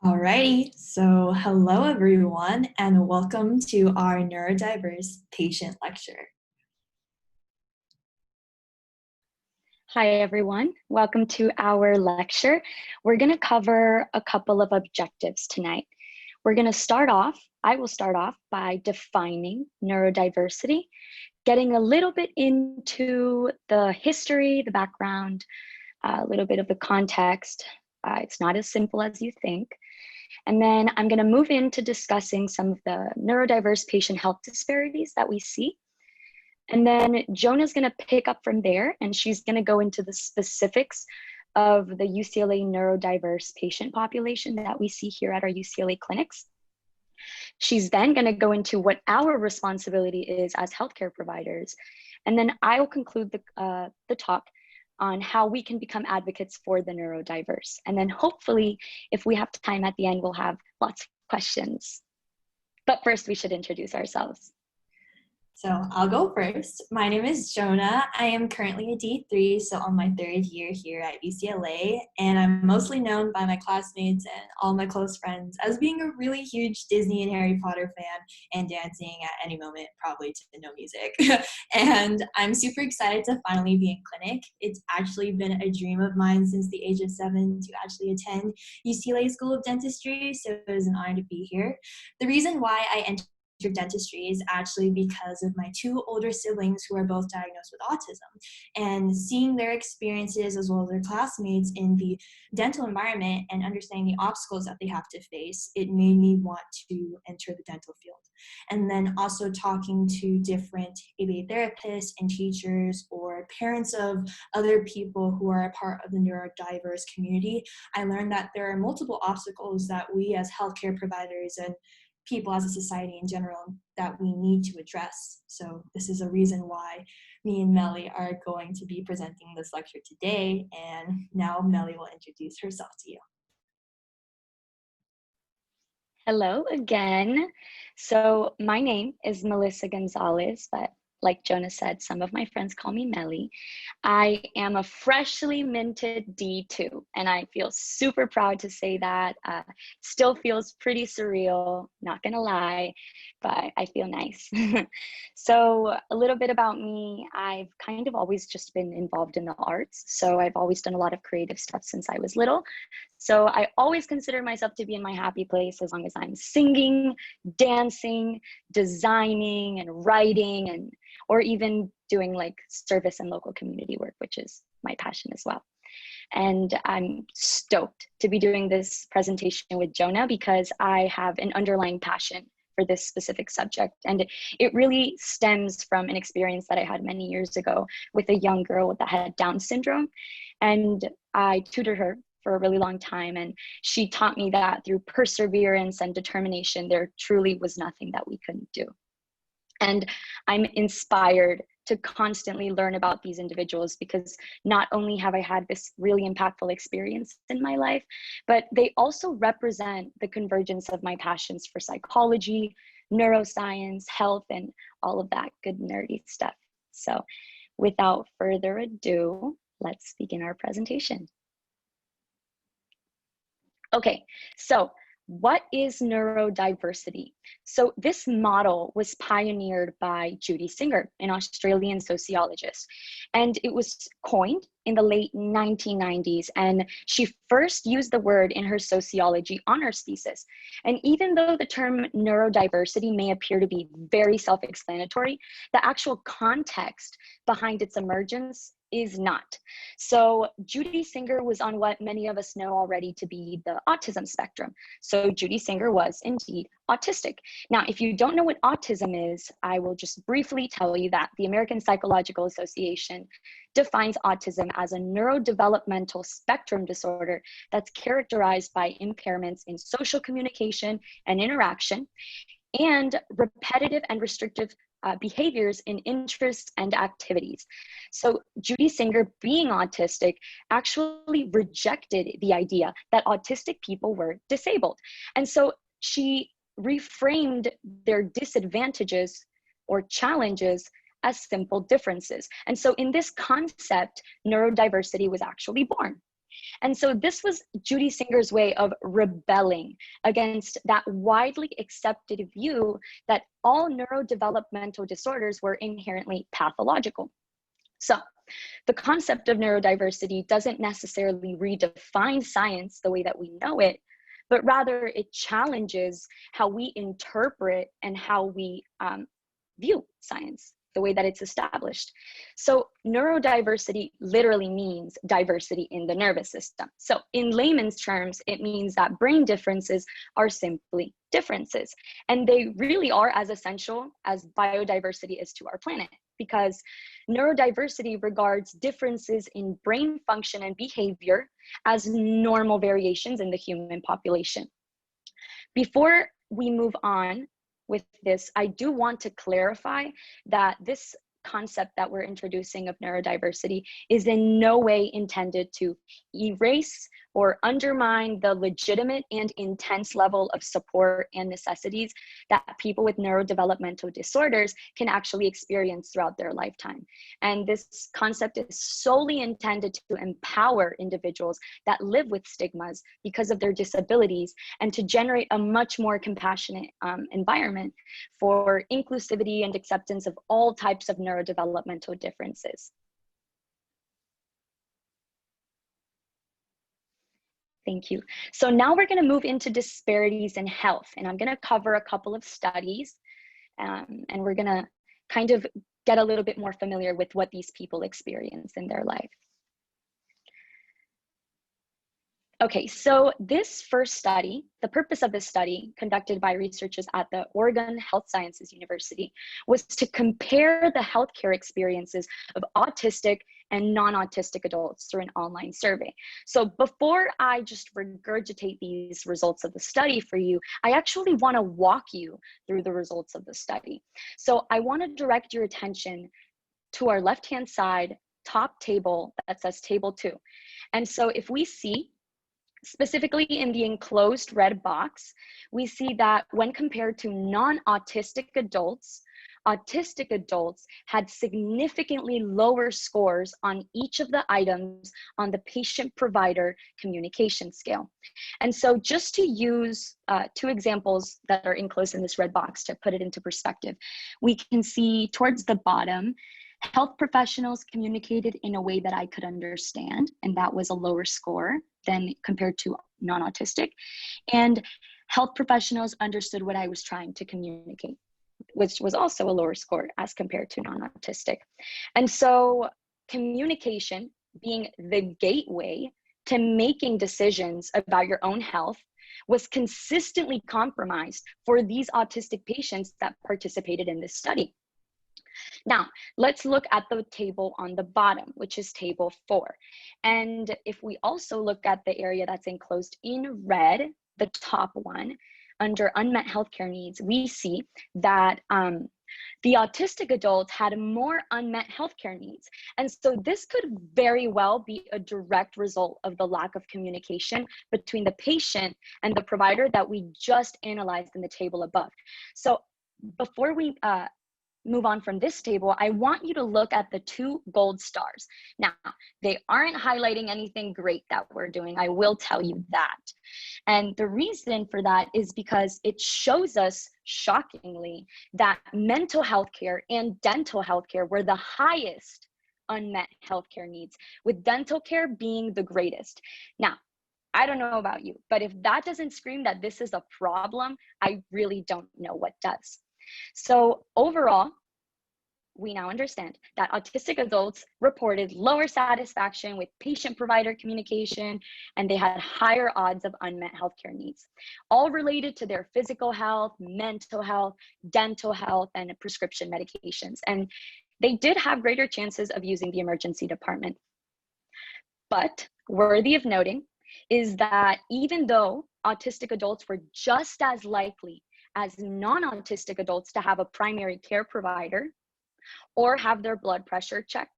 Alrighty, so hello everyone, and welcome to our neurodiverse patient lecture. Hi everyone, welcome to our lecture. We're going to cover a couple of objectives tonight. I will start off by defining neurodiversity, getting a little bit into the history, the background, a little bit of the context. It's not as simple as you think. And then I'm going to move into discussing some of the neurodiverse patient health disparities that we see. And then Jonah's going to pick up from there, and she's going to go into the specifics of the UCLA neurodiverse patient population that we see here at our UCLA clinics. She's then going to go into what our responsibility is as healthcare providers. And then I'll conclude the talk on how we can become advocates for the neurodiverse. And then hopefully, if we have time at the end, we'll have lots of questions. But first, we should introduce ourselves. So I'll go first. My name is Jonah. I am currently a D3, so on my third year here at UCLA, and I'm mostly known by my classmates and all my close friends as being a really huge Disney and Harry Potter fan and dancing at any moment, probably to no music. And I'm super excited to finally be in clinic. It's actually been a dream of mine since the age of 7 to actually attend UCLA School of Dentistry, so it is an honor to be here. The reason why I entered dentistry is actually because of my two older siblings who are both diagnosed with autism, and seeing their experiences as well as their classmates in the dental environment and understanding the obstacles that they have to face, it made me want to enter the dental field. And then also talking to different ABA therapists and teachers or parents of other people who are a part of the neurodiverse community, I learned that there are multiple obstacles that we as healthcare providers and people as a society in general that we need to address. So this is a reason why me and Melly are going to be presenting this lecture today. And now Melly will introduce herself to you. Hello again. So my name is Melissa Gonzalez, but like Jonah said, some of my friends call me Melly. I am a freshly minted D2, and I feel super proud to say that. Still feels pretty surreal, not gonna lie, but I feel nice. So a little bit about me, I've kind of always just been involved in the arts. So I've always done a lot of creative stuff since I was little. So I always consider myself to be in my happy place as long as I'm singing, dancing, designing, and writing, or even doing like service and local community work, which is my passion as well. And I'm stoked to be doing this presentation with Jonah because I have an underlying passion for this specific subject. And it really stems from an experience that I had many years ago with a young girl that had Down syndrome. And I tutored her for a really long time. And she taught me that through perseverance and determination, there truly was nothing that we couldn't do. And I'm inspired to constantly learn about these individuals because not only have I had this really impactful experience in my life, but they also represent the convergence of my passions for psychology, neuroscience, health, and all of that good nerdy stuff. So without further ado, let's begin our presentation. Okay, so what is neurodiversity? So this model was pioneered by Judy Singer, an Australian sociologist, and it was coined in the late 1990s, and she first used the word in her sociology honors thesis. And even though the term neurodiversity may appear to be very self-explanatory, the actual context behind its emergence is not. So Judy Singer was on what many of us know already to be the autism spectrum. So Judy Singer was indeed autistic. Now, if you don't know what autism is, I will just briefly tell you that the American Psychological Association defines autism as a neurodevelopmental spectrum disorder that's characterized by impairments in social communication and interaction, and repetitive and restrictive behaviors in interests and activities. So Judy Singer, being autistic, actually rejected the idea that autistic people were disabled. And so she reframed their disadvantages or challenges as simple differences. And so in this concept, neurodiversity was actually born. And so this was Judy Singer's way of rebelling against that widely accepted view that all neurodevelopmental disorders were inherently pathological. So the concept of neurodiversity doesn't necessarily redefine science the way that we know it, but rather it challenges how we interpret and how we view science, the way that it's established. So neurodiversity literally means diversity in the nervous system. So in layman's terms, it means that brain differences are simply differences. And they really are as essential as biodiversity is to our planet, because neurodiversity regards differences in brain function and behavior as normal variations in the human population. Before we move on with this, I do want to clarify that this concept that we're introducing of neurodiversity is in no way intended to erase or undermine the legitimate and intense level of support and necessities that people with neurodevelopmental disorders can actually experience throughout their lifetime. And this concept is solely intended to empower individuals that live with stigmas because of their disabilities and to generate a much more compassionate environment for inclusivity and acceptance of all types of neurodevelopmental differences. Thank you. So now we're going to move into disparities in health, and I'm going to cover a couple of studies, and we're going to kind of get a little bit more familiar with what these people experience in their life. Okay, so this first study, the purpose of this study, conducted by researchers at the Oregon Health Sciences University, was to compare the healthcare experiences of autistic and non-autistic adults through an online survey. So before I just regurgitate these results of the study for you, I actually want to walk you through the results of the study. So I want to direct your attention to our left-hand side top table that says table 2. And so if we see, specifically in the enclosed red box, we see that when compared to non-autistic adults, autistic adults had significantly lower scores on each of the items on the patient-provider communication scale. And so just to use 2 examples that are enclosed in this red box to put it into perspective, we can see towards the bottom, health professionals communicated in a way that I could understand, and that was a lower score than compared to non-autistic. And health professionals understood what I was trying to communicate, which was also a lower score as compared to non-autistic. And so communication being the gateway to making decisions about your own health was consistently compromised for these autistic patients that participated in this study. Now, let's look at the table on the bottom, which is table 4. And if we also look at the area that's enclosed in red, the top one, under unmet healthcare needs, we see that the autistic adults had more unmet healthcare needs. And so this could very well be a direct result of the lack of communication between the patient and the provider that we just analyzed in the table above. So before we move on from this table, I want you to look at the 2 gold stars. Now, they aren't highlighting anything great that we're doing, I will tell you that. And the reason for that is because it shows us, shockingly, that mental health care and dental health care were the highest unmet healthcare needs, with dental care being the greatest. Now, I don't know about you, but if that doesn't scream that this is a problem, I really don't know what does. So overall, we now understand that autistic adults reported lower satisfaction with patient-provider communication, and they had higher odds of unmet healthcare needs, all related to their physical health, mental health, dental health, and prescription medications. And they did have greater chances of using the emergency department. But worthy of noting is that even though autistic adults were just as likely as non-autistic adults to have a primary care provider or have their blood pressure checked,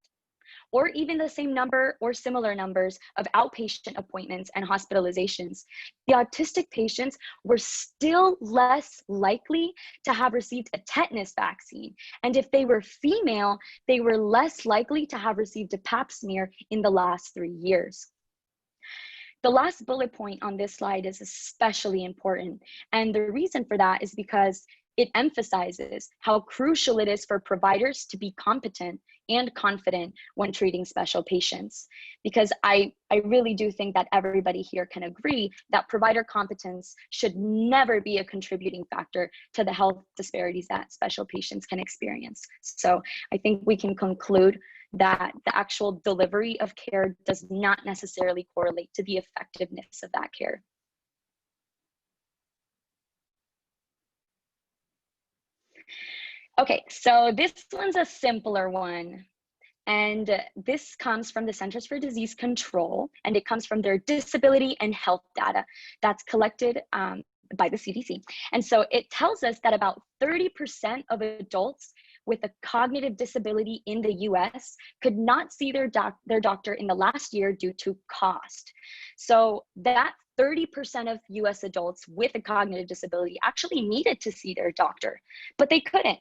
or even the same number or similar numbers of outpatient appointments and hospitalizations, the autistic patients were still less likely to have received a tetanus vaccine. And if they were female, they were less likely to have received a pap smear in the last 3 years. the last bullet point on this slide is especially important. And the reason for that is because it emphasizes how crucial it is for providers to be competent and confident when treating special patients. Because I really do think that everybody here can agree that provider competence should never be a contributing factor to the health disparities that special patients can experience. So I think we can conclude that the actual delivery of care does not necessarily correlate to the effectiveness of that care. Okay, so this one's a simpler one. And this comes from the Centers for Disease Control, and it comes from their disability and health data that's collected by the CDC. And so it tells us that about 30% of adults with a cognitive disability in the US could not see their doctor in the last year due to cost. So that 30% of US adults with a cognitive disability actually needed to see their doctor, but they couldn't.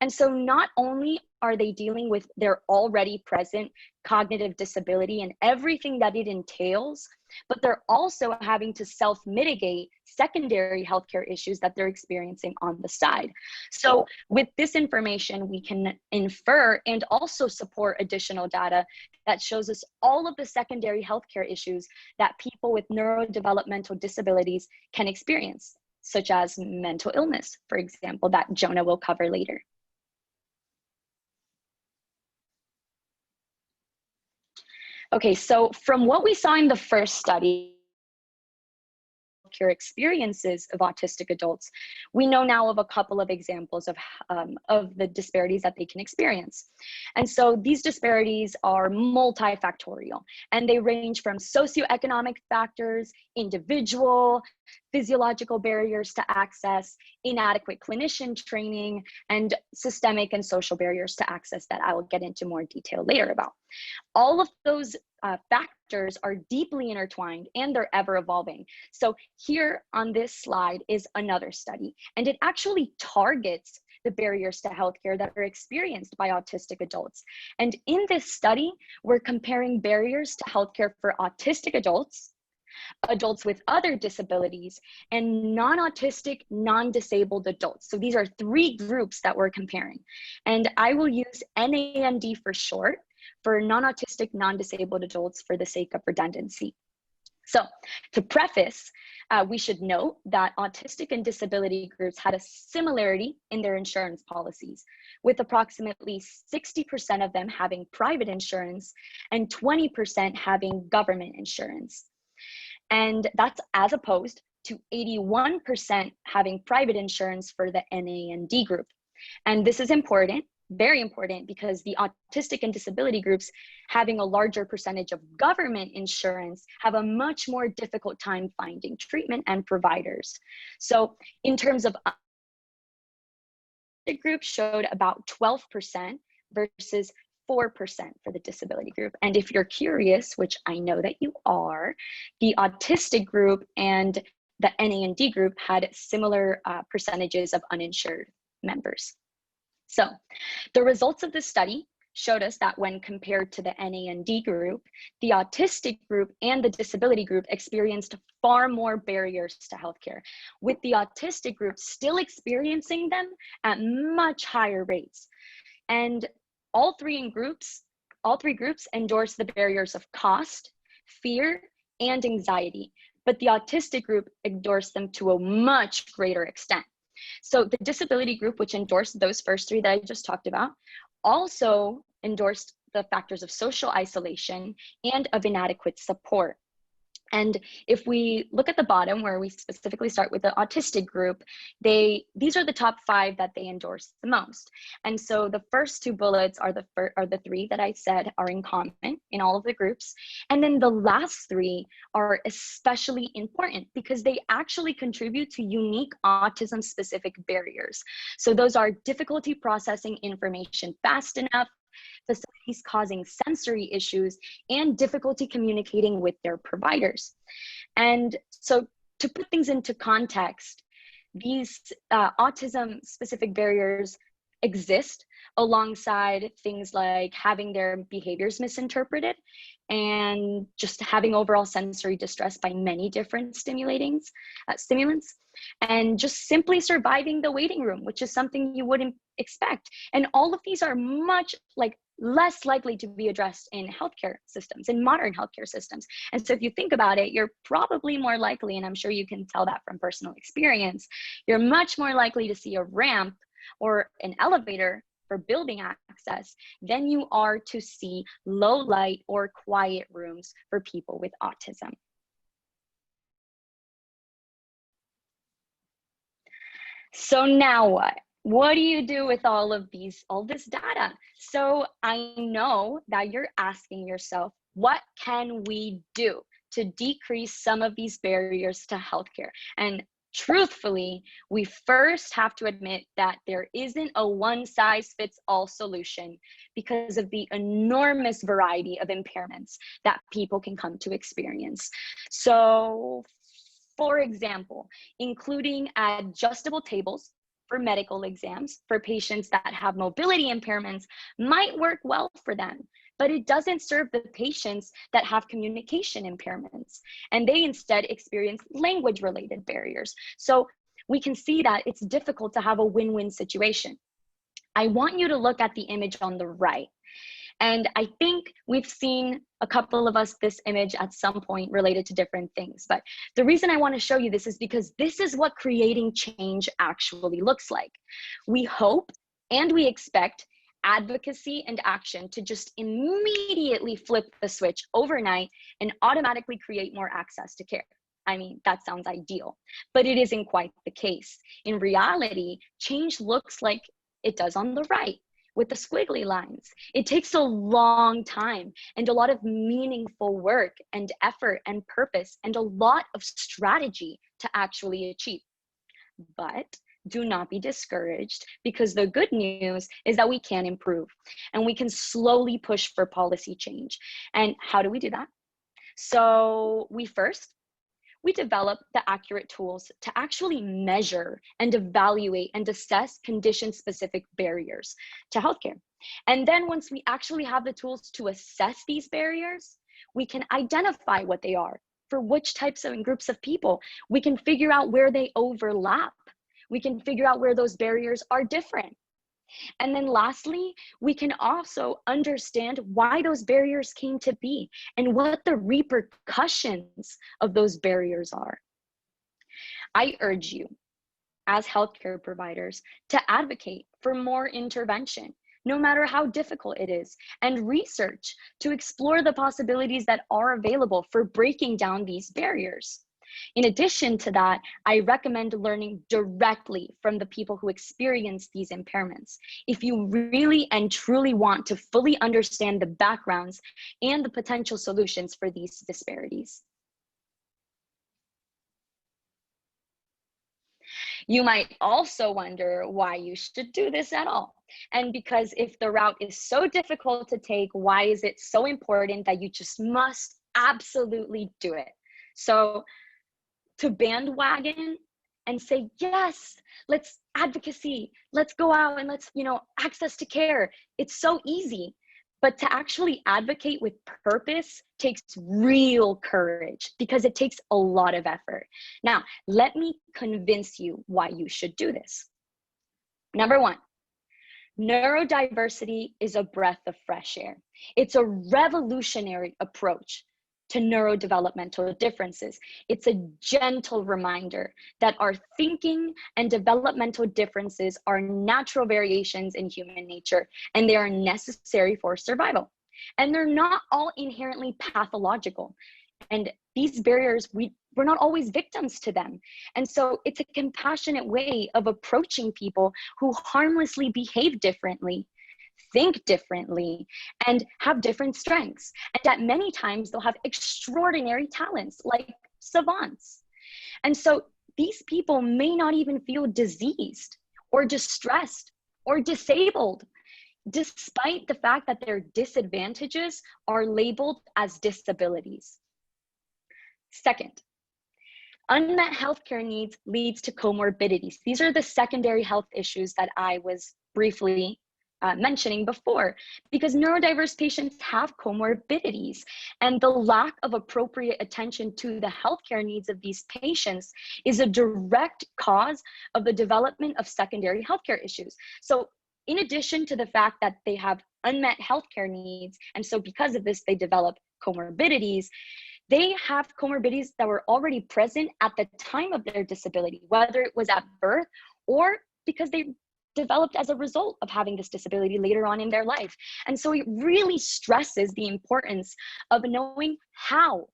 And so not only are they dealing with their already present cognitive disability and everything that it entails, but they're also having to self-mitigate secondary healthcare issues that they're experiencing on the side. So with this information, we can infer and also support additional data that shows us all of the secondary healthcare issues that people with neurodevelopmental disabilities can experience, such as mental illness, for example, that Jonah will cover later. Okay, so from what we saw in the first study, care experiences of autistic adults, we know now of a couple of examples of the disparities that they can experience. And so these disparities are multifactorial, and they range from socioeconomic factors, individual, physiological barriers to access, inadequate clinician training, and systemic and social barriers to access that I will get into more detail later about. All of those factors are deeply intertwined and they're ever evolving. So here on this slide is another study, and it actually targets the barriers to healthcare that are experienced by autistic adults. And in this study, we're comparing barriers to healthcare for autistic adults, adults with other disabilities, and non-autistic, non-disabled adults. So these are three groups that we're comparing. And I will use NAND for short, for non-autistic, non-disabled adults for the sake of redundancy. So to preface, we should note that autistic and disability groups had a similarity in their insurance policies, with approximately 60% of them having private insurance and 20% having government insurance. And that's as opposed to 81% having private insurance for the NAND group. And this is important, very important, because the autistic and disability groups having a larger percentage of government insurance have a much more difficult time finding treatment and providers. So in terms of the group showed about 12% versus 4% for the disability group. And if you're curious, which I know that you are, the autistic group and the NAND group had similar percentages of uninsured members. So the results of this study showed us that when compared to the NAND group, the autistic group and the disability group experienced far more barriers to healthcare, with the autistic group still experiencing them at much higher rates. And all three groups endorse the barriers of cost, fear, and anxiety, but the autistic group endorsed them to a much greater extent. So the disability group, which endorsed those first three that I just talked about, also endorsed the factors of social isolation and of inadequate support. And if we look at the bottom, where we specifically start with the autistic group, these are the top 5 that they endorse the most. And so the first 2 bullets are the 3 that I said are in common in all of the groups. And then the last 3 are especially important because they actually contribute to unique autism-specific barriers. So those are difficulty processing information fast enough, facilities causing sensory issues, and difficulty communicating with their providers. And so to put things into context, these autism-specific barriers exist alongside things like having their behaviors misinterpreted and just having overall sensory distress by many different stimulants, and just simply surviving the waiting room, which is something you wouldn't expect. And all of these are much less likely to be addressed in healthcare systems, in modern healthcare systems. And so if you think about it, you're probably more likely, and I'm sure you can tell that from personal experience, you're much more likely to see a ramp or an elevator for building access than you are to see low light or quiet rooms for people with autism. So now what? What do you do with all this data? So I know that you're asking yourself, what can we do to decrease some of these barriers to healthcare? And truthfully, we first have to admit that there isn't a one-size-fits-all solution because of the enormous variety of impairments that people can come to experience. So, for example, including adjustable tables for medical exams for patients that have mobility impairments might work well for them, but it doesn't serve the patients that have communication impairments, and they instead experience language-related barriers. So we can see that it's difficult to have a win-win situation. I want you to look at the image on the right. And I think we've seen a couple of us this image at some point related to different things. But the reason I want to show you this is because this is what creating change actually looks like. We hope and we expect advocacy and action to just immediately flip the switch overnight and automatically create more access to care. I mean, that sounds ideal, but it isn't quite the case. In reality, change looks like it does on the right, with the squiggly lines. It takes a long time and a lot of meaningful work and effort and purpose and a lot of strategy to actually achieve. But do not be discouraged, because the good news is that we can improve and we can slowly push for policy change. And how do we do that? So we develop the accurate tools to actually measure and evaluate and assess condition-specific barriers to healthcare. And then once we actually have the tools to assess these barriers, we can identify what they are for which types of groups of people. We can figure out where they overlap. We can figure out where those barriers are different. And then lastly, we can also understand why those barriers came to be and what the repercussions of those barriers are. I urge you, as healthcare providers, to advocate for more intervention, no matter how difficult it is, and research to explore the possibilities that are available for breaking down these barriers. In addition to that, I recommend learning directly from the people who experience these impairments if you really and truly want to fully understand the backgrounds and the potential solutions for these disparities. You might also wonder why you should do this at all. And because if the route is so difficult to take, why is it so important that you just must absolutely do it? So to bandwagon and say, yes, let's advocacy, let's go out and let's, access to care. It's so easy. But to actually advocate with purpose takes real courage, because it takes a lot of effort. Now, let me convince you why you should do this. Number one, neurodiversity is a breath of fresh air. It's a revolutionary approach to neurodevelopmental differences. It's a gentle reminder that our thinking and developmental differences are natural variations in human nature, and they are necessary for survival. And they're not all inherently pathological. And these barriers, we're not always victims to them. And so it's a compassionate way of approaching people who harmlessly behave differently, think differently, and have different strengths. And that many times they'll have extraordinary talents, like savants. And so these people may not even feel diseased or distressed or disabled, despite the fact that their disadvantages are labeled as disabilities. Second, Unmet healthcare needs leads to comorbidities. These are the secondary health issues that I was briefly mentioning before, because neurodiverse patients have comorbidities, and the lack of appropriate attention to the healthcare needs of these patients is a direct cause of the development of secondary healthcare issues. So in addition to the fact that they have unmet healthcare needs, and so because of this, they develop comorbidities, they have comorbidities that were already present at the time of their disability, whether it was at birth or because they developed as a result of having this disability later on in their life. And so it really stresses the importance of knowing how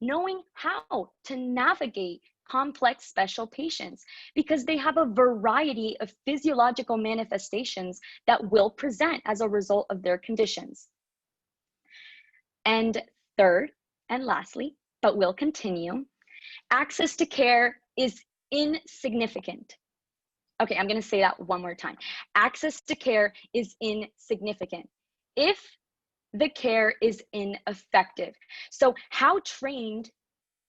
to navigate complex special patients, because they have a variety of physiological manifestations that will present as a result of their conditions. And third, and lastly, but will continue, access to care is insignificant. Okay, I'm going to say that one more time. Access to care is insignificant if the care is ineffective. So how trained,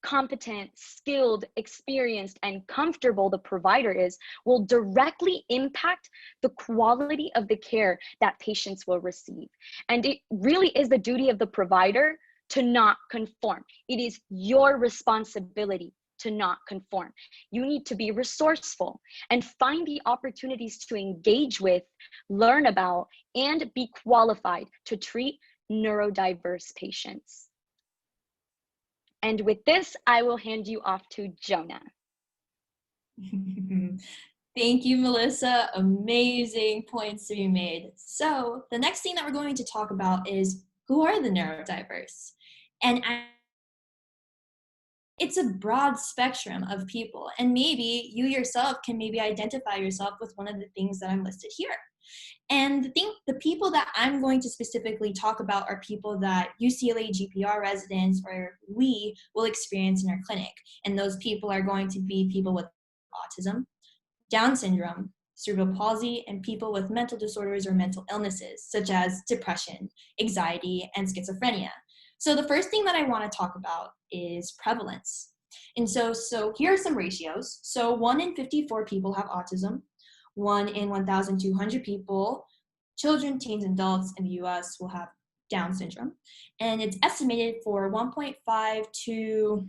competent, skilled, experienced, and comfortable the provider is will directly impact the quality of the care that patients will receive. And it really is the duty of the provider to not conform. It is your responsibility to not conform. You need to be resourceful and find the opportunities to engage with, learn about, and be qualified to treat neurodiverse patients. And with this, I will hand you off to Jonah. Thank you, Melissa. Amazing points to be made. So the next thing that we're going to talk about is, who are the neurodiverse? And it's a broad spectrum of people, and maybe you yourself can maybe identify yourself with one of the things that I'm listed here. And the people that I'm going to specifically talk about are people that UCLA GPR residents or we will experience in our clinic. And those people are going to be people with autism, Down syndrome, cerebral palsy, and people with mental disorders or mental illnesses, such as depression, anxiety, and schizophrenia. So the first thing that I want to talk about is prevalence. And so here are some ratios. So 1 in 54 people have autism. 1 in 1,200 people, children, teens, and adults in the US will have Down syndrome. And it's estimated for 1.5 to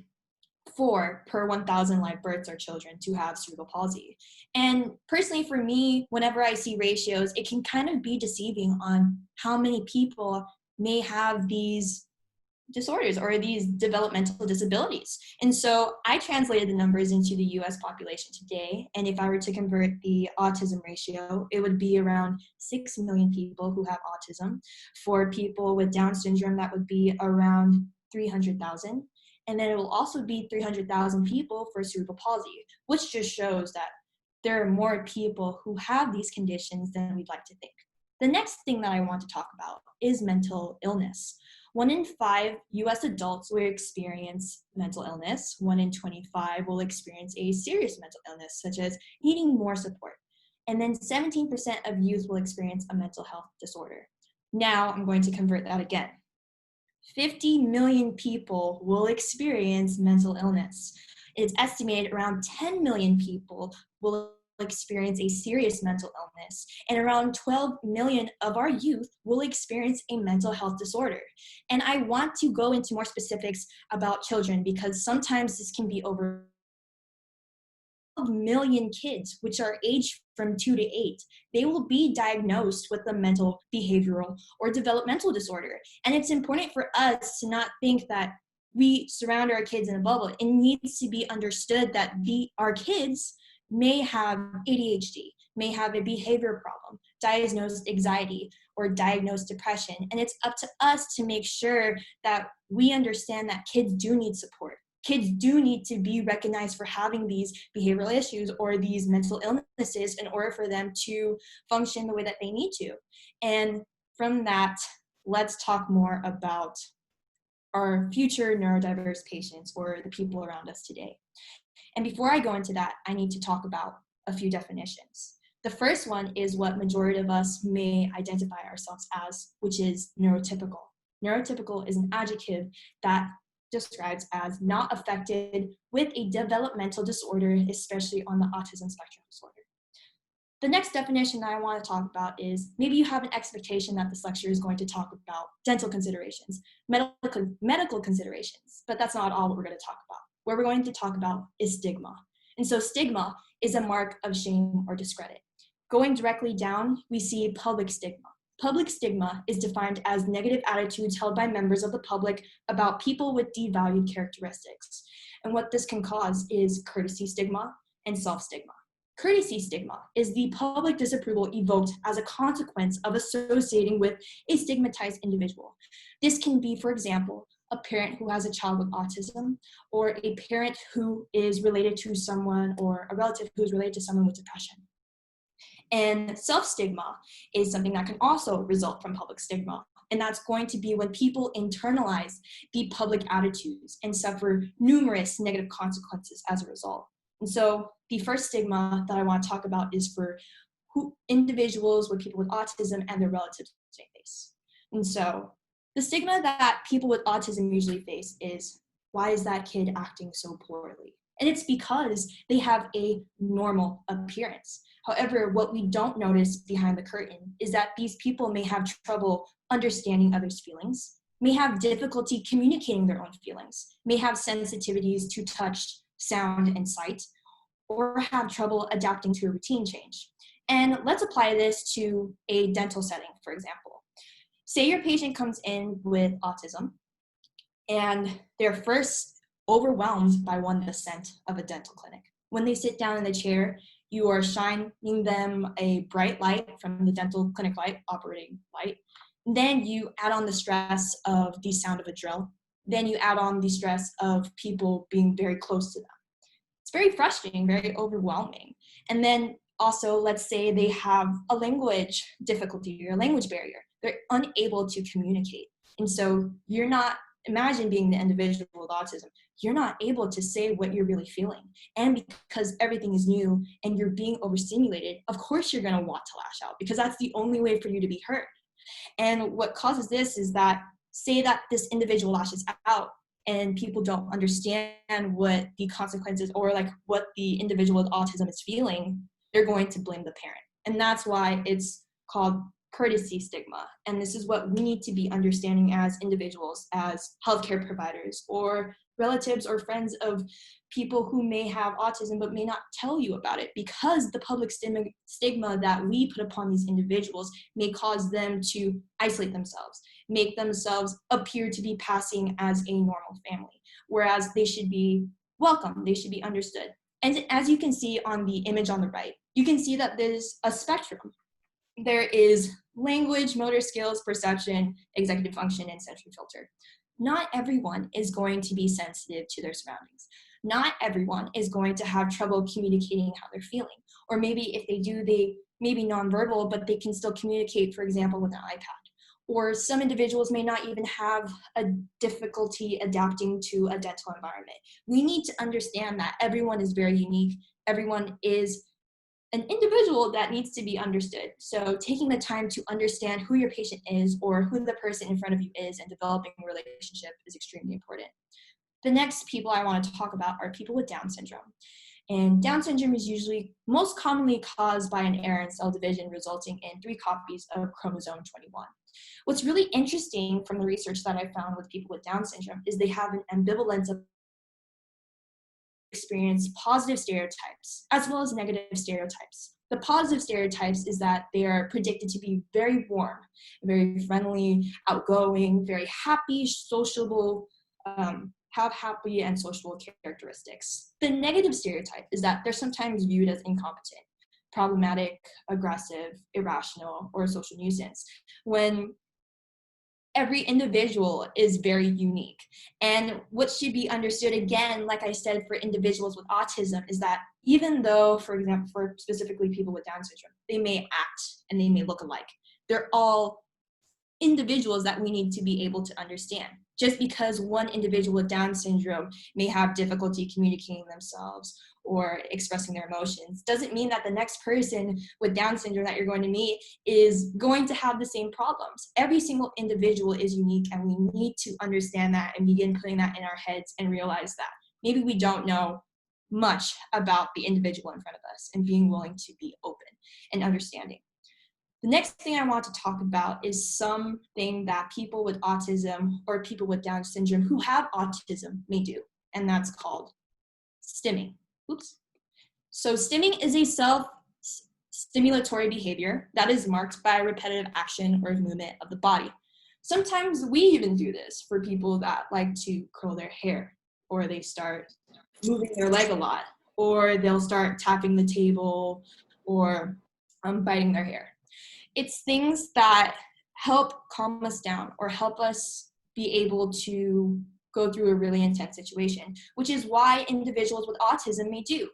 4 per 1,000 live births are children to have cerebral palsy. And personally for me, whenever I see ratios, it can kind of be deceiving on how many people may have these disorders or these developmental disabilities. And so I translated the numbers into the US population today. And if I were to convert the autism ratio, it would be around 6 million people who have autism. For people with Down syndrome, that would be around 300,000. And then it will also be 300,000 people for cerebral palsy, which just shows that there are more people who have these conditions than we'd like to think. The next thing that I want to talk about is mental illness. 1 in 5 US adults will experience mental illness. 1 in 25 will experience a serious mental illness, such as needing more support. And then 17% of youth will experience a mental health disorder. Now I'm going to convert that again. 50 million people will experience mental illness. It's estimated around 10 million people will experience a serious mental illness, and around 12 million of our youth will experience a mental health disorder. And I want to go into more specifics about children because sometimes this can be over 12 million kids, which are aged from 2 to 8. They will be diagnosed with a mental, behavioral, or developmental disorder. And it's important for us to not think that we surround our kids in a bubble. It needs to be understood that our kids may have ADHD, may have a behavior problem, diagnosed anxiety, or diagnosed depression. And it's up to us to make sure that we understand that kids do need support. Kids do need to be recognized for having these behavioral issues or these mental illnesses in order for them to function the way that they need to. And from that, let's talk more about our future neurodiverse patients or the people around us today. And before I go into that, I need to talk about a few definitions. The first one is what majority of us may identify ourselves as, which is neurotypical. Neurotypical is an adjective that describes as not affected with a developmental disorder, especially on the autism spectrum disorder. The next definition that I want to talk about is maybe you have an expectation that this lecture is going to talk about dental considerations, medical considerations, but that's not all what we're going to talk about. What we're going to talk about is stigma. And so stigma is a mark of shame or discredit. Going directly down, we see public stigma. Public stigma is defined as negative attitudes held by members of the public about people with devalued characteristics. And what this can cause is courtesy stigma and self-stigma. Courtesy stigma is the public disapproval evoked as a consequence of associating with a stigmatized individual. This can be, for example, a parent who has a child with autism, or a parent who is related to someone, or a relative who is related to someone with depression. And self-stigma is something that can also result from public stigma. And that's going to be when people internalize the public attitudes and suffer numerous negative consequences as a result. And so the first stigma that I want to talk about is for individuals with people with autism and their relatives may face. And so the stigma that people with autism usually face is, why is that kid acting so poorly? And it's because they have a normal appearance. However, what we don't notice behind the curtain is that these people may have trouble understanding others' feelings, may have difficulty communicating their own feelings, may have sensitivities to touch, sound, and sight, or have trouble adapting to a routine change. And let's apply this to a dental setting, for example. Say your patient comes in with autism, and they're first overwhelmed by the scent of a dental clinic. When they sit down in the chair, you are shining them a bright light from the dental clinic light, operating light. Then you add on the stress of the sound of a drill. Then you add on the stress of people being very close to them. It's very frustrating, very overwhelming. And then also, let's say they have a language difficulty or a language barrier. They're unable to communicate. And so you're not, imagine being the individual with autism, you're not able to say what you're really feeling. And because everything is new and you're being overstimulated, of course you're going to want to lash out because that's the only way for you to be heard. And what causes this is that, say that this individual lashes out and people don't understand what the consequences or like what the individual with autism is feeling, they're going to blame the parent. And that's why it's called courtesy stigma. And this is what we need to be understanding as individuals, as healthcare providers or relatives or friends of people who may have autism but may not tell you about it, because the public stigma that we put upon these individuals may cause them to isolate themselves, make themselves appear to be passing as a normal family, whereas they should be welcome, they should be understood. And as you can see on the image on the right, you can see that there's a spectrum. There is language, motor skills, perception, executive function, and sensory filter. Not everyone is going to be sensitive to their surroundings. Not everyone is going to have trouble communicating how they're feeling. Or maybe if they do, they may be nonverbal, but they can still communicate, for example, with an iPad. Or some individuals may not even have a difficulty adapting to a dental environment. We need to understand that everyone is very unique. Everyone is an individual that needs to be understood. So taking the time to understand who your patient is or who the person in front of you is and developing a relationship is extremely important. The next people I want to talk about are people with Down syndrome. And Down syndrome is usually most commonly caused by an error in cell division resulting in 3 copies of chromosome 21. What's really interesting from the research that I found with people with Down syndrome is they have an ambivalence of experience positive stereotypes as well as negative stereotypes. The positive stereotypes is that they are predicted to be very warm, very friendly, outgoing, very happy, sociable, have happy and sociable characteristics. The negative stereotype is that they're sometimes viewed as incompetent, problematic, aggressive, irrational, or a social nuisance, when every individual is very unique. And what should be understood, again, like I said, for individuals with autism, is that even though, for example, for specifically people with Down syndrome, they may act and they may look alike, they're all individuals that we need to be able to understand. Just because one individual with Down syndrome may have difficulty communicating themselves or expressing their emotions doesn't mean that the next person with Down syndrome that you're going to meet is going to have the same problems. Every single individual is unique, and we need to understand that and begin putting that in our heads and realize that maybe we don't know much about the individual in front of us, and being willing to be open and understanding. The next thing I want to talk about is something that people with autism or people with Down syndrome who have autism may do, and that's called stimming. Oops. So stimming is a self-stimulatory behavior that is marked by repetitive action or movement of the body. Sometimes we even do this for people that like to curl their hair, or they start moving their leg a lot, or they'll start tapping the table, or biting their hair. It's things that help calm us down or help us be able to go through a really intense situation, which is why individuals with autism may do.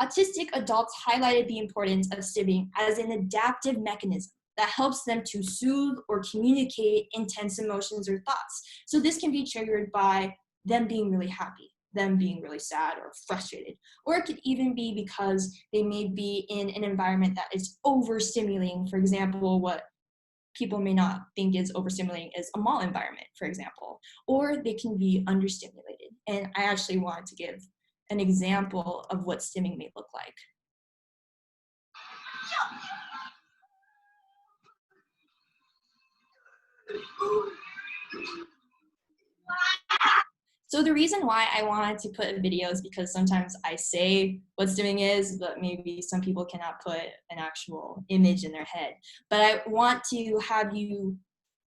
Autistic adults highlighted the importance of stimming as an adaptive mechanism that helps them to soothe or communicate intense emotions or thoughts. So this can be triggered by them being really happy, them being really sad or frustrated, or it could even be because they may be in an environment that is overstimulating. For example, what people may not think is overstimulating is a mall environment, for example, or they can be understimulated. And I actually wanted to give an example of what stimming may look like. So the reason why I wanted to put a video is because sometimes I say what stimming is, but maybe some people cannot put an actual image in their head. But I want to have you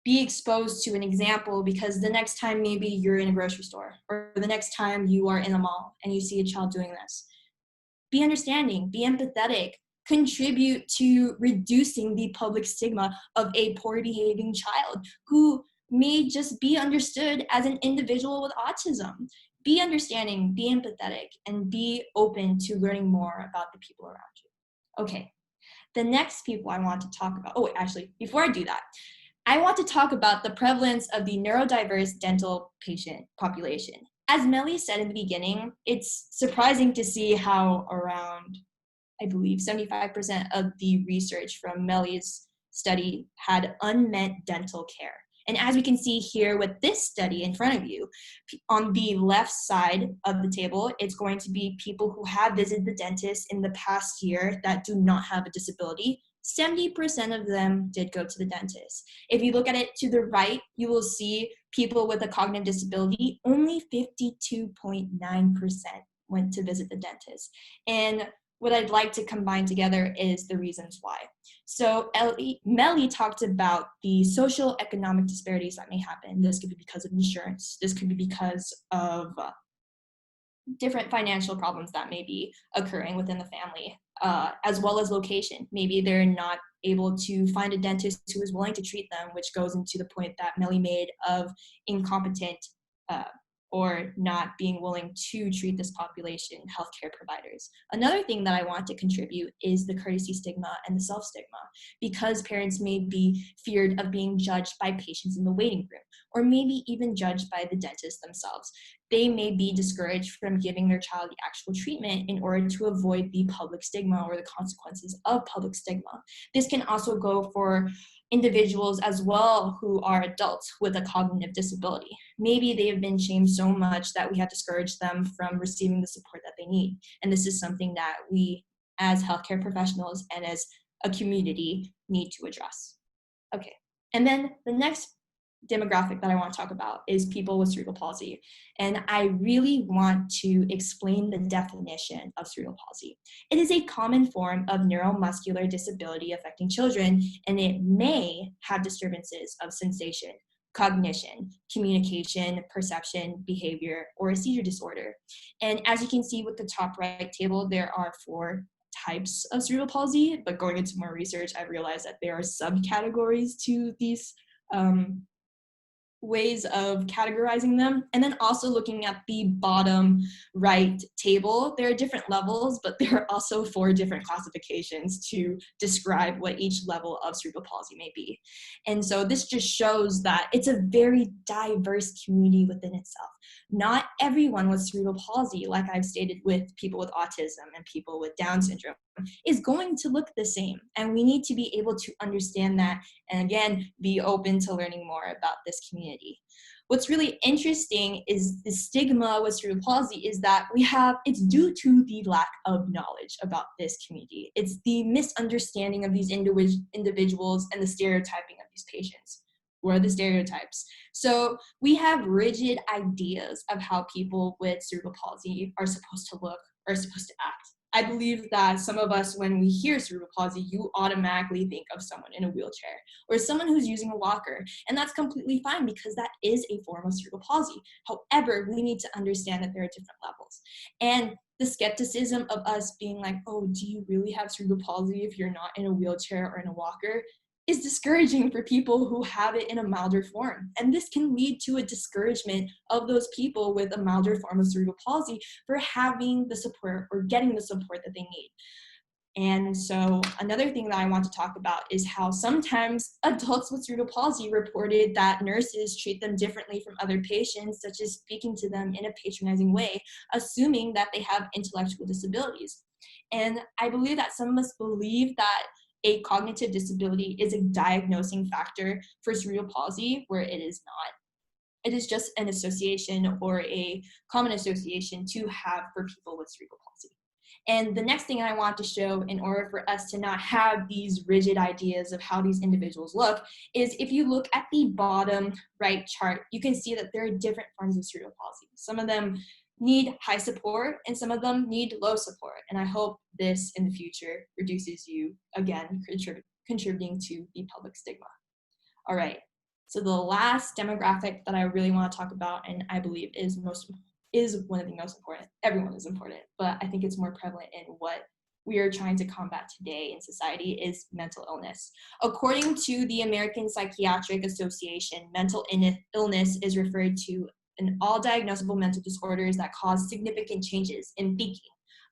be exposed to an example, because the next time maybe you're in a grocery store, or the next time you are in a mall and you see a child doing this, be understanding, be empathetic, contribute to reducing the public stigma of a poor behaving child who may just be understood as an individual with autism. Be understanding, be empathetic, and be open to learning more about the people around you. Okay, the next people I want to talk about, oh, actually, before I do that, I want to talk about the prevalence of the neurodiverse dental patient population. As Melly said in the beginning, it's surprising to see how around, I believe, 75% of the research from Melly's study had unmet dental care. And as we can see here with this study in front of you, on the left side of the table, it's going to be people who have visited the dentist in the past year that do not have a disability. 70% of them did go to the dentist. If you look at it to the right, you will see people with a cognitive disability. Only 52.9% went to visit the dentist. And what I'd like to combine together is the reasons why. So Melly talked about the social economic disparities that may happen. This could be because of insurance. This could be because of different financial problems that may be occurring within the family, as well as location. Maybe they're not able to find a dentist who is willing to treat them, which goes into the point that Melly made of incompetent or not being willing to treat this population, healthcare providers. Another thing that I want to contribute is the courtesy stigma and the self-stigma, because parents may be feared of being judged by patients in the waiting room, or maybe even judged by the dentist themselves. They may be discouraged from giving their child the actual treatment in order to avoid the public stigma or the consequences of public stigma. This can also go for individuals as well who are adults with a cognitive disability. Maybe they have been shamed so much that we have discouraged them from receiving the support that they need. And this is something that we as healthcare professionals and as a community need to address. Okay, and then the next demographic that I want to talk about is people with cerebral palsy. And I really want to explain the definition of cerebral palsy. It is a common form of neuromuscular disability affecting children, and it may have disturbances of sensation, cognition, communication, perception, behavior, or a seizure disorder. And as you can see with the top right table, there are 4 types of cerebral palsy, but going into more research, I realized that there are subcategories to these ways of categorizing them. And then also looking at the bottom right table, there are different levels, but there are also 4 different classifications to describe what each level of cerebral palsy may be. And so this just shows that it's a very diverse community within itself. Not everyone with cerebral palsy, like I've stated with people with autism and people with Down syndrome, is going to look the same. And we need to be able to understand that and again, be open to learning more about this community. What's really interesting is the stigma with cerebral palsy is that it's due to the lack of knowledge about this community. It's the misunderstanding of these individuals and the stereotyping of these patients. What are the stereotypes? So we have rigid ideas of how people with cerebral palsy are supposed to look or supposed to act. I believe that some of us, when we hear cerebral palsy, you automatically think of someone in a wheelchair or someone who's using a walker. And that's completely fine because that is a form of cerebral palsy. However, we need to understand that there are different levels. And the skepticism of us being like, oh, do you really have cerebral palsy if you're not in a wheelchair or in a walker, is discouraging for people who have it in a milder form. And this can lead to a discouragement of those people with a milder form of cerebral palsy for having the support or getting the support that they need. And so another thing that I want to talk about is how sometimes adults with cerebral palsy reported that nurses treat them differently from other patients, such as speaking to them in a patronizing way, assuming that they have intellectual disabilities. And I believe that some of us believe that a cognitive disability is a diagnosing factor for cerebral palsy, where it is not. It is just an association or a common association to have for people with cerebral palsy. And the next thing I want to show, in order for us to not have these rigid ideas of how these individuals look, is if you look at the bottom right chart, you can see that there are different forms of cerebral palsy. Some of them need high support and some of them need low support. And I hope this in the future reduces you, again, contributing to the public stigma. All right, so the last demographic that I really want to talk about, and I believe is one of the most important. Everyone is important, but I think it's more prevalent in what we are trying to combat today in society, is mental illness. According to the American Psychiatric Association, mental illness is referred to in all diagnosable mental disorders that cause significant changes in thinking,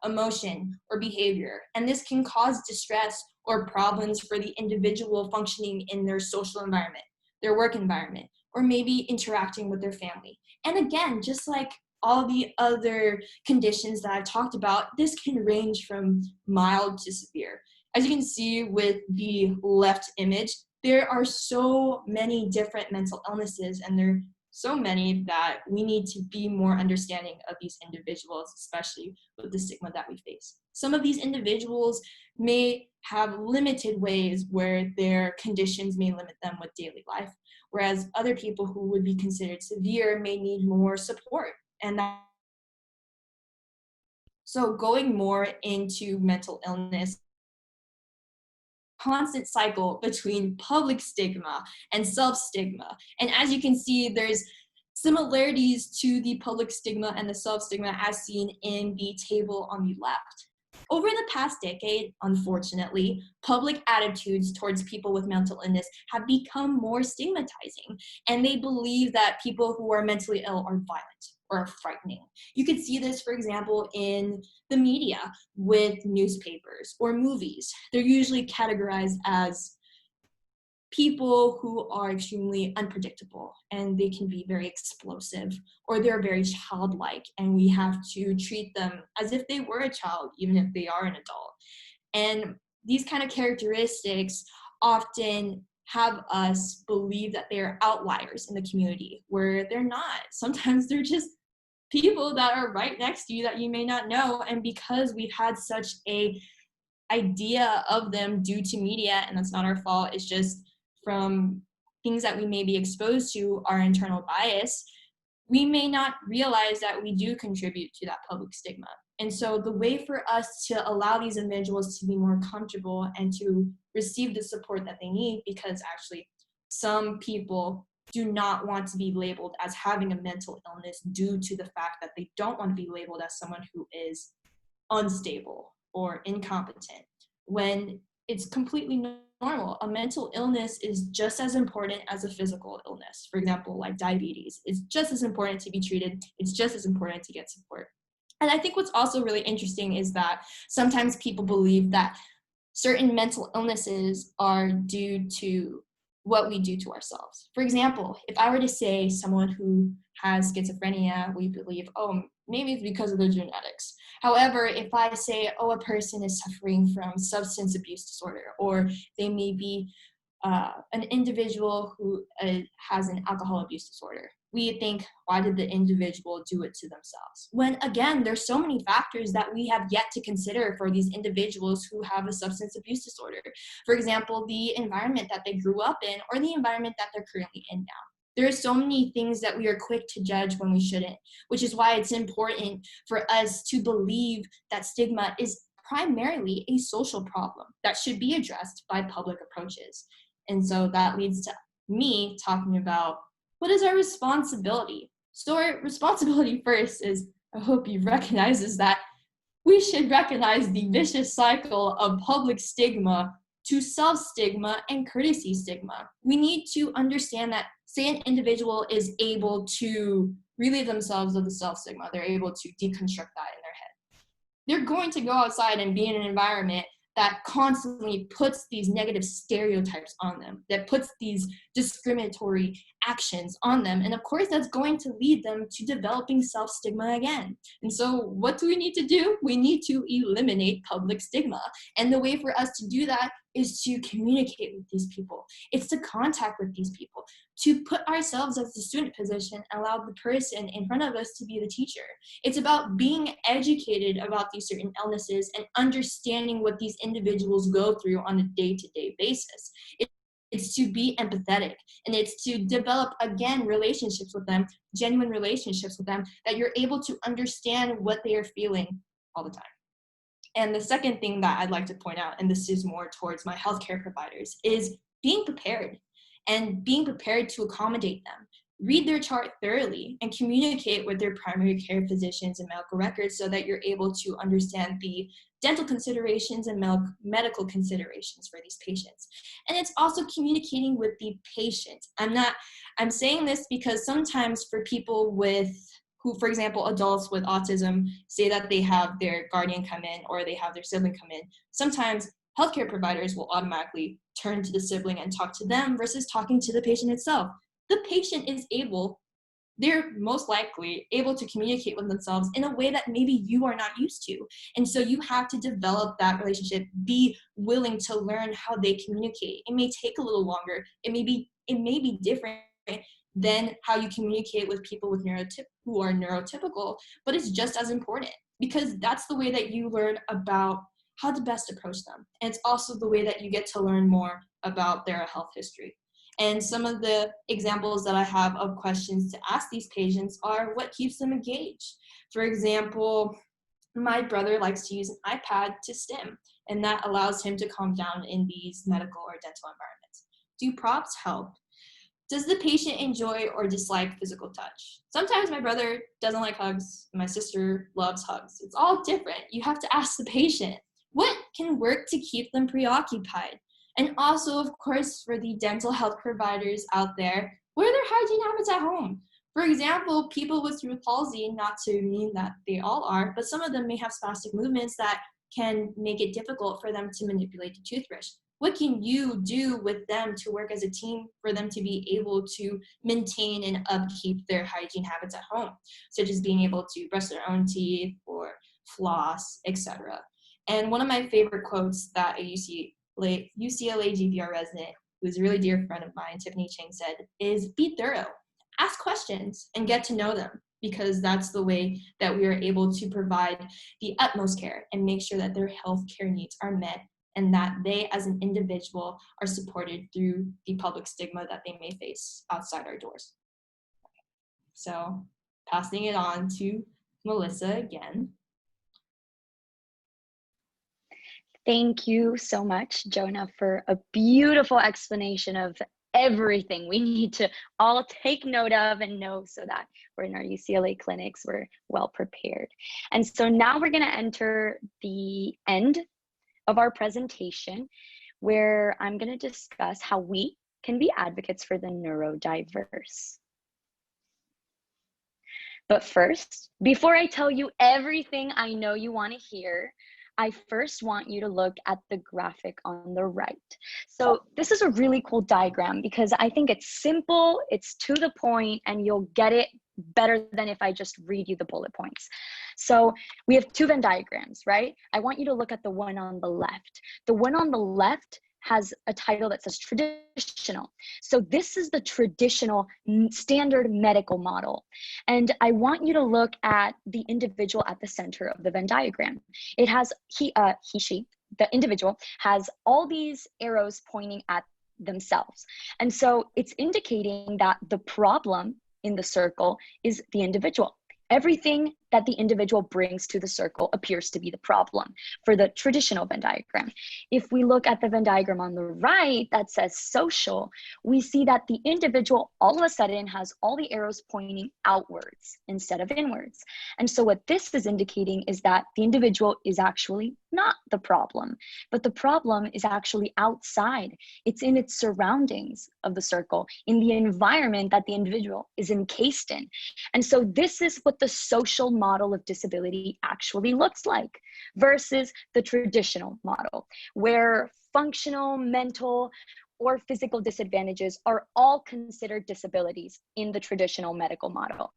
emotion, or behavior. And this can cause distress or problems for the individual functioning in their social environment, their work environment, or maybe interacting with their family. And again, just like all the other conditions that I've talked about, this can range from mild to severe. As you can see with the left image, there are so many different mental illnesses, and there are so many that we need to be more understanding of these individuals, especially with the stigma that we face. Some of these individuals may have limited ways where their conditions may limit them with daily life, whereas other people who would be considered severe may need more support. And so going more into mental illness, constant cycle between public stigma and self-stigma. And as you can see, there's similarities to the public stigma and the self-stigma as seen in the table on the left. Over the past decade, unfortunately, public attitudes towards people with mental illness have become more stigmatizing, and they believe that people who are mentally ill are violent or frightening. You could see this, for example, in the media with newspapers or movies. They're usually categorized as people who are extremely unpredictable, and they can be very explosive, or they're very childlike, and we have to treat them as if they were a child, even if they are an adult. And these kind of characteristics often have us believe that they're outliers in the community, where they're not. Sometimes they're just people that are right next to you that you may not know, and because we've had such a idea of them due to media, and that's not our fault, it's just from things that we may be exposed to, our internal bias, we may not realize that we do contribute to that public stigma. And so the way for us to allow these individuals to be more comfortable and to receive the support that they need, because actually some people do not want to be labeled as having a mental illness due to the fact that they don't want to be labeled as someone who is unstable or incompetent, when it's completely normal. A mental illness is just as important as a physical illness. For example, like diabetes is just as important to be treated. It's just as important to get support. And I think what's also really interesting is that sometimes people believe that certain mental illnesses are due to what we do to ourselves. For example, if I were to say someone who has schizophrenia, we believe, oh, maybe it's because of their genetics. However, if I say, oh, a person is suffering from substance abuse disorder, or they may be an individual who has an alcohol abuse disorder, we think, why did the individual do it to themselves? When again, there's so many factors that we have yet to consider for these individuals who have a substance abuse disorder. For example, the environment that they grew up in or the environment that they're currently in now. There are so many things that we are quick to judge when we shouldn't, which is why it's important for us to believe that stigma is primarily a social problem that should be addressed by public approaches. And so that leads to me talking about what is our responsibility. So our responsibility first is, I hope you recognize, is that we should recognize the vicious cycle of public stigma to self-stigma and courtesy stigma. We need to understand that, say an individual is able to relieve themselves of the self-stigma, they're able to deconstruct that in their head. They're going to go outside and be in an environment that constantly puts these negative stereotypes on them, that puts these discriminatory actions on them. And of course, that's going to lead them to developing self-stigma again. And so what do we need to do? We need to eliminate public stigma. And the way for us to do that is to communicate with these people. It's to contact with these people, to put ourselves as the student position and allow the person in front of us to be the teacher. It's about being educated about these certain illnesses and understanding what these individuals go through on a day-to-day basis. It's to be empathetic, and it's to develop, again, relationships with them, genuine relationships with them, that you're able to understand what they are feeling all the time. And the second thing that I'd like to point out, and this is more towards my healthcare providers, is being prepared and being prepared to accommodate them. Read their chart thoroughly and communicate with their primary care physicians and medical records so that you're able to understand the dental considerations and medical considerations for these patients. And it's also communicating with the patient. I'm saying this because sometimes for people who, for example, adults with autism, say that they have their guardian come in or they have their sibling come in, sometimes healthcare providers will automatically turn to the sibling and talk to them versus talking to the patient itself. The patient is they're most likely able to communicate with themselves in a way that maybe you are not used to. And so you have to develop that relationship, be willing to learn how they communicate. It may take a little longer. It may be different than how you communicate with people with who are neurotypical, but it's just as important because that's the way that you learn about how to best approach them. And it's also the way that you get to learn more about their health history. And some of the examples that I have of questions to ask these patients are what keeps them engaged. For example, my brother likes to use an iPad to stim, and that allows him to calm down in these medical or dental environments. Do props help? Does the patient enjoy or dislike physical touch? Sometimes my brother doesn't like hugs, my sister loves hugs. It's all different. You have to ask the patient, what can work to keep them preoccupied? And also, of course, for the dental health providers out there, what are their hygiene habits at home? For example, people with cerebral palsy, not to mean that they all are, but some of them may have spastic movements that can make it difficult for them to manipulate the toothbrush. What can you do with them to work as a team for them to be able to maintain and upkeep their hygiene habits at home, such as being able to brush their own teeth or floss, etc. And one of my favorite quotes that a UCLA GPR resident, who's a really dear friend of mine, Tiffany Chang, said is be thorough, ask questions, and get to know them, because that's the way that we are able to provide the utmost care and make sure that their health care needs are met and that they as an individual are supported through the public stigma that they may face outside our doors. So passing it on to Melissa again. Thank you so much, Jonah, for a beautiful explanation of everything we need to all take note of and know so that we're in our UCLA clinics, we're well prepared. And so now we're going to enter the end of our presentation, where I'm going to discuss how we can be advocates for the neurodiverse. But first, before I tell you everything I know you want to hear, I first want you to look at the graphic on the right. So this is a really cool diagram because I think it's simple, it's to the point, and you'll get it better than if I just read you the bullet points. So we have two Venn diagrams, right? I want you to look at the one on the left. The one on the left has a title that says traditional. So this is the traditional standard medical model. And I want you to look at the individual at the center of the Venn diagram. It has she, the individual has all these arrows pointing at themselves. And so it's indicating that the problem in the circle is the individual. Everything that the individual brings to the circle appears to be the problem for the traditional Venn diagram. If we look at the Venn diagram on the right that says social, we see that the individual all of a sudden has all the arrows pointing outwards instead of inwards. And so what this is indicating is that the individual is actually not the problem, but the problem is actually outside. It's in its surroundings of the circle, in the environment that the individual is encased in. And so this is what the social model of disability actually looks like versus the traditional model, where functional, mental, or physical disadvantages are all considered disabilities in the traditional medical model,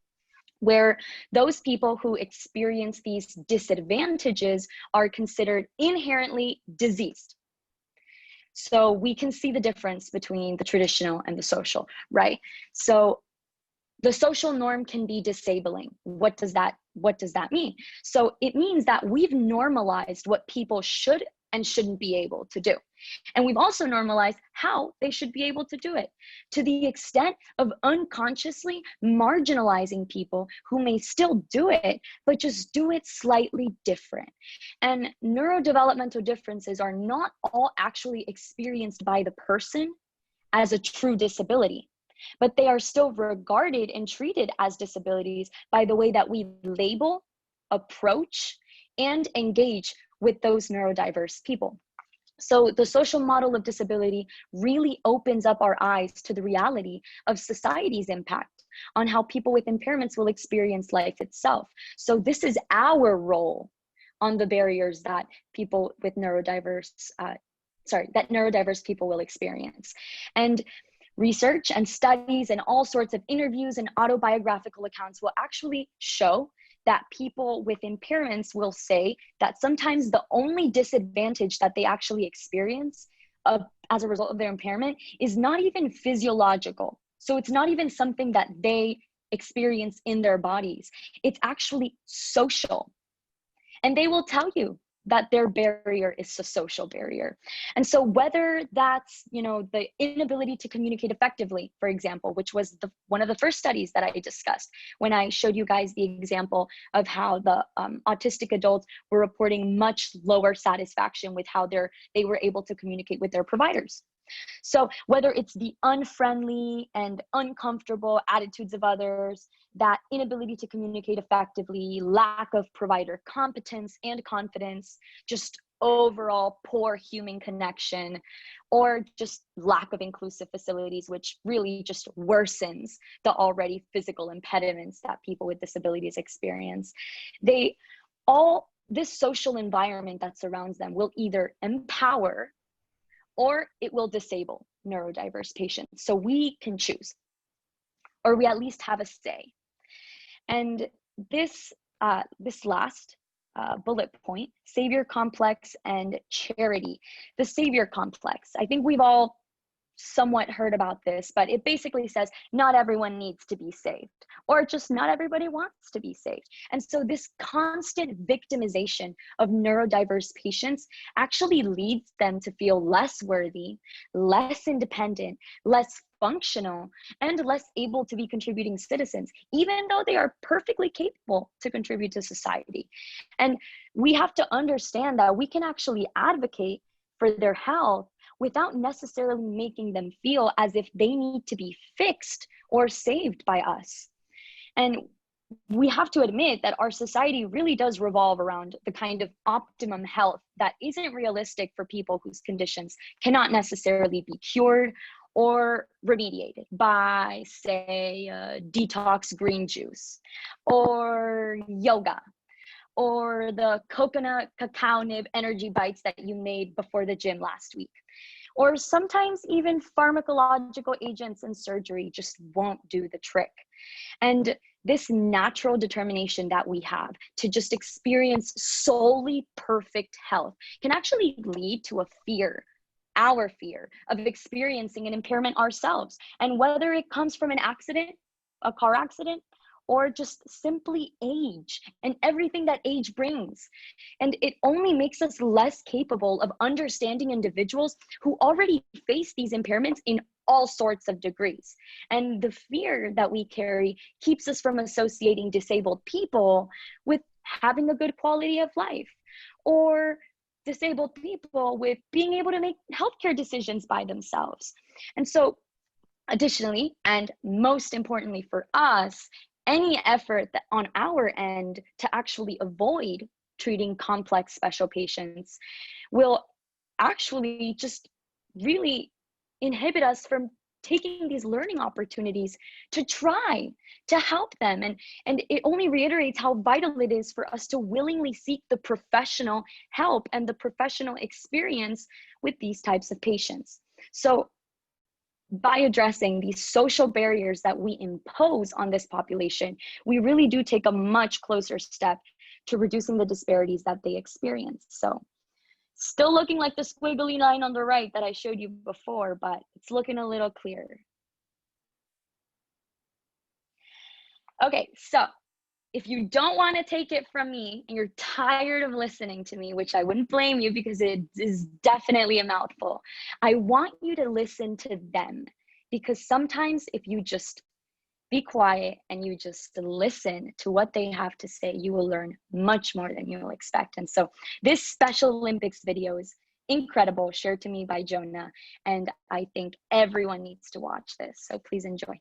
where those people who experience these disadvantages are considered inherently diseased. So we can see the difference between the traditional and the social, right? So the social norm can be disabling. What does that mean? So it means that we've normalized what people should and shouldn't be able to do. And we've also normalized how they should be able to do it, to the extent of unconsciously marginalizing people who may still do it, but just do it slightly different. And neurodevelopmental differences are not all actually experienced by the person as a true disability, but they are still regarded and treated as disabilities by the way that we label, approach, and engage with those neurodiverse people. So the social model of disability really opens up our eyes to the reality of society's impact on how people with impairments will experience life itself. So this is our role on the barriers that people with neurodiverse people will experience. And research and studies and all sorts of interviews and autobiographical accounts will actually show that people with impairments will say that sometimes the only disadvantage that they actually experience as a result of their impairment is not even physiological. So it's not even something that they experience in their bodies. It's actually social. And they will tell you that their barrier is a social barrier. And so whether that's, the inability to communicate effectively, for example, which was one of the first studies that I discussed when I showed you guys the example of how the autistic adults were reporting much lower satisfaction with how they were able to communicate with their providers. So whether it's the unfriendly and uncomfortable attitudes of others, that inability to communicate effectively, lack of provider competence and confidence, just overall poor human connection, or just lack of inclusive facilities, which really just worsens the already physical impediments that people with disabilities experience. This social environment that surrounds them will either empower or it will disable neurodiverse patients. So we can choose, or we at least have a say. And this last bullet point, savior complex and charity. The savior complex, I think we've all somewhat heard about this, but it basically says not everyone needs to be saved, or just not everybody wants to be saved. And so this constant victimization of neurodiverse patients actually leads them to feel less worthy, less independent, less functional, and less able to be contributing citizens, even though they are perfectly capable to contribute to society. And we have to understand that we can actually advocate for their health without necessarily making them feel as if they need to be fixed or saved by us. And we have to admit that our society really does revolve around the kind of optimum health that isn't realistic for people whose conditions cannot necessarily be cured or remediated by, say, detox green juice or yoga or the coconut cacao nib energy bites that you made before the gym last week. Or sometimes even pharmacological agents and surgery just won't do the trick. And this natural determination that we have to just experience solely perfect health can actually lead to a fear, our fear of experiencing an impairment ourselves. And whether it comes from an accident, a car accident, or just simply age and everything that age brings. And it only makes us less capable of understanding individuals who already face these impairments in all sorts of degrees. And the fear that we carry keeps us from associating disabled people with having a good quality of life, or disabled people with being able to make healthcare decisions by themselves. And so additionally, and most importantly for us, any effort that on our end to actually avoid treating complex special patients will actually just really inhibit us from taking these learning opportunities to try to help them. And it only reiterates how vital it is for us to willingly seek the professional help and the professional experience with these types of patients. So by addressing these social barriers that we impose on this population, we really do take a much closer step to reducing the disparities that they experience. So still looking like the squiggly line on the right that I showed you before, but it's looking a little clearer. Okay, so if you don't want to take it from me and you're tired of listening to me, which I wouldn't blame you because it is definitely a mouthful, I want you to listen to them, because sometimes if you just be quiet and you just listen to what they have to say, you will learn much more than you will expect. And so this Special Olympics video is incredible, shared to me by Jonah, and I think everyone needs to watch this. So please enjoy.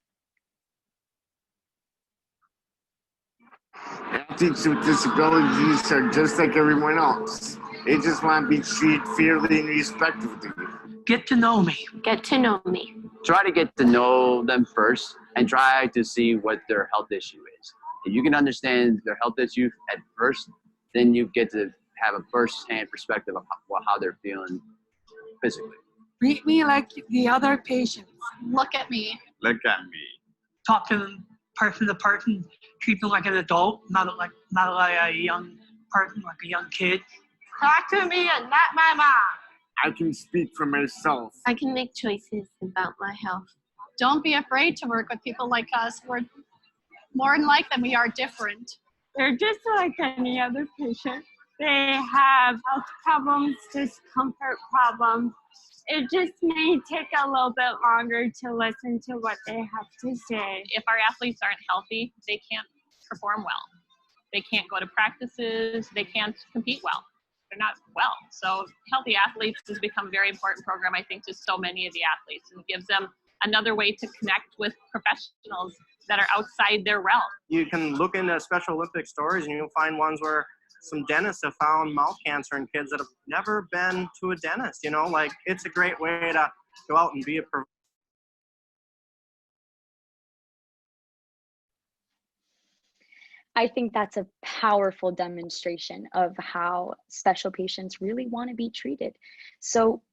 Athletes with disabilities are just like everyone else. They just want to be treated fairly and respectfully. Get to know me. Get to know me. Try to get to know them first and try to see what their health issue is. If you can understand their health issue at first, then you get to have a first-hand perspective of how they're feeling physically. Treat me like the other patients. Look at me. Look at me. Talk to them person to person. Treat them like an adult, not like a young person, like a young kid. Talk to me and not my mom. I can speak for myself. I can make choices about my health. Don't be afraid to work with people like us. We're more alike than we are different. They're just like any other patient. They have health problems, discomfort problems. It just may take a little bit longer to listen to what they have to say. If our athletes aren't healthy, they can't perform well. They can't go to practices. They can't compete well. They're not well. So Healthy Athletes has become a very important program, I think, to so many of the athletes, and gives them another way to connect with professionals that are outside their realm. You can look into Special Olympics stories and you'll find ones where some dentists have found mouth cancer in kids that have never been to a dentist. You know, like, it's a great way to go out and be a I think that's a powerful demonstration of how special patients really want to be treated. So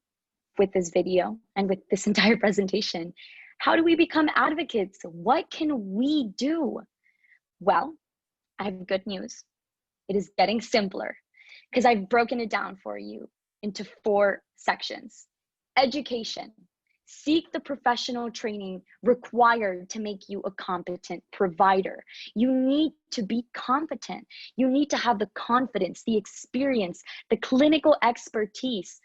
with this video and with this entire presentation, how do we become advocates? What can we do? Well, I have good news. It is getting simpler because I've broken it down for you into 4 sections. Education. Seek the professional training required to make you a competent provider. You need to be competent. You need to have the confidence, the experience, the clinical expertise.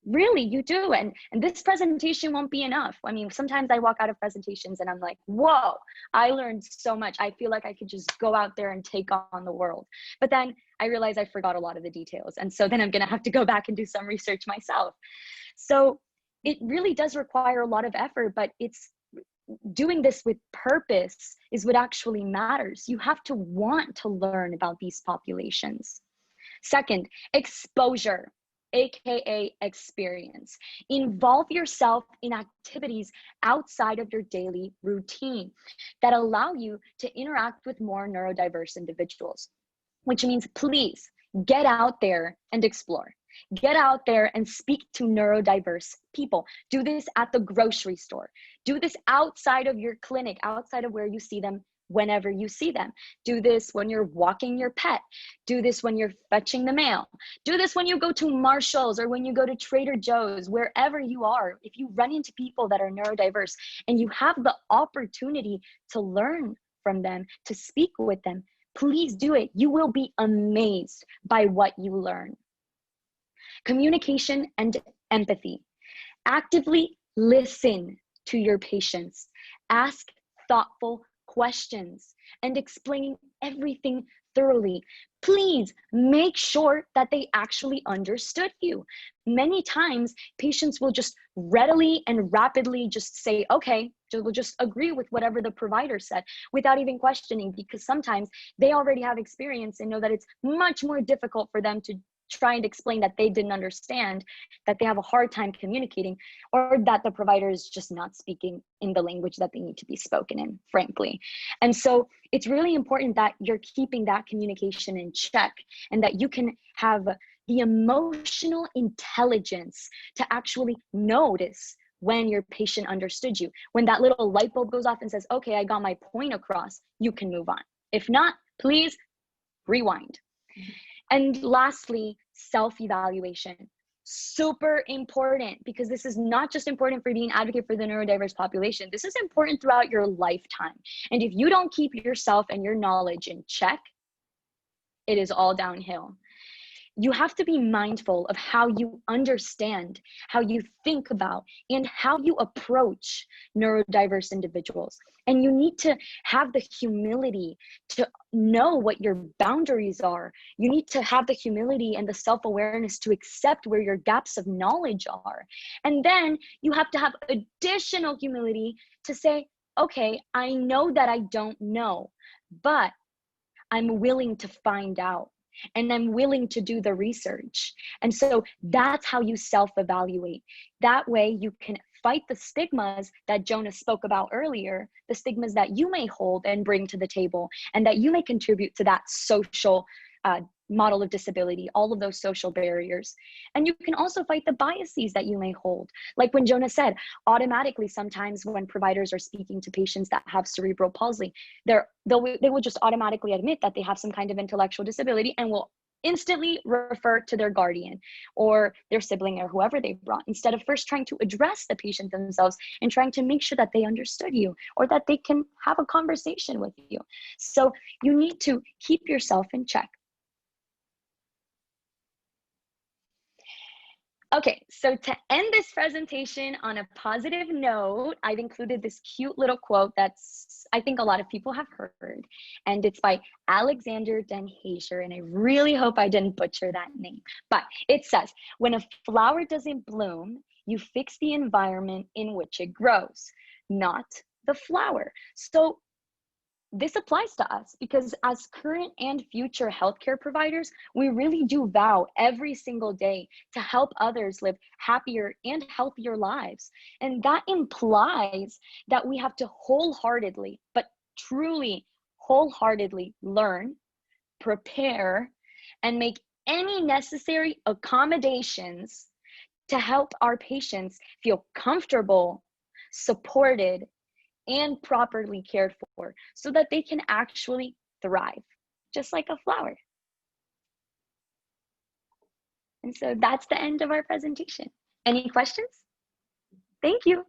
Really, you do. And this presentation won't be enough. I mean, sometimes I walk out of presentations and I'm like, whoa, I learned so much. I feel like I could just go out there and take on the world. But then I realize I forgot a lot of the details. And so then I'm going to have to go back and do some research myself. So it really does require a lot of effort, but it's doing this with purpose is what actually matters. You have to want to learn about these populations. Second, exposure, aka experience. Involve yourself in activities outside of your daily routine that allow you to interact with more neurodiverse individuals, which means please get out there and explore. Get out there and speak to neurodiverse people. Do this at the grocery store. Do this outside of your clinic, outside of where you see them whenever you see them. Do this when you're walking your pet. Do this when you're fetching the mail. Do this when you go to Marshall's or when you go to Trader Joe's, wherever you are. If you run into people that are neurodiverse and you have the opportunity to learn from them, to speak with them, please do it. You will be amazed by what you learn. Communication and empathy. Actively listen to your patients. Ask thoughtful questions and explain everything thoroughly. Please make sure that they actually understood you. Many times, patients will just readily and rapidly just say, okay, we'll just agree with whatever the provider said without even questioning, because sometimes they already have experience and know that it's much more difficult for them to try and explain that they didn't understand, that they have a hard time communicating, or that the provider is just not speaking in the language that they need to be spoken in, frankly. And so it's really important that you're keeping that communication in check and that you can have the emotional intelligence to actually notice when your patient understood you. When that little light bulb goes off and says, okay, I got my point across, you can move on. If not, please rewind. And lastly, self-evaluation. Super important, because this is not just important for being an advocate for the neurodiverse population. This is important throughout your lifetime. And if you don't keep yourself and your knowledge in check, it is all downhill. You have to be mindful of how you understand, how you think about, and how you approach neurodiverse individuals. And you need to have the humility to know what your boundaries are. You need to have the humility and the self-awareness to accept where your gaps of knowledge are. And then you have to have additional humility to say, okay, I know that I don't know, but I'm willing to find out. And I'm willing to do the research. And so that's how you self-evaluate. That way you can fight the stigmas that Jonah spoke about earlier, the stigmas that you may hold and bring to the table, and that you may contribute to that social model of disability, all of those social barriers. And you can also fight the biases that you may hold. Like when Jonah said, automatically sometimes when providers are speaking to patients that have cerebral palsy, they will just automatically admit that they have some kind of intellectual disability and will instantly refer to their guardian or their sibling or whoever they brought, instead of first trying to address the patient themselves and trying to make sure that they understood you or that they can have a conversation with you. So you need to keep yourself in check. Okay, so to end this presentation on a positive note, I've included this cute little quote that's, I think a lot of people have heard, and it's by Alexander Den Hager, and I really hope I didn't butcher that name. But it says, when a flower doesn't bloom, you fix the environment in which it grows, not the flower. So this applies to us because as current and future healthcare providers, we really do vow every single day to help others live happier and healthier lives. And that implies that we have to wholeheartedly, but truly wholeheartedly learn, prepare, and make any necessary accommodations to help our patients feel comfortable, supported, and properly cared for so that they can actually thrive, just like a flower. And so that's the end of our presentation. Any questions? Thank you.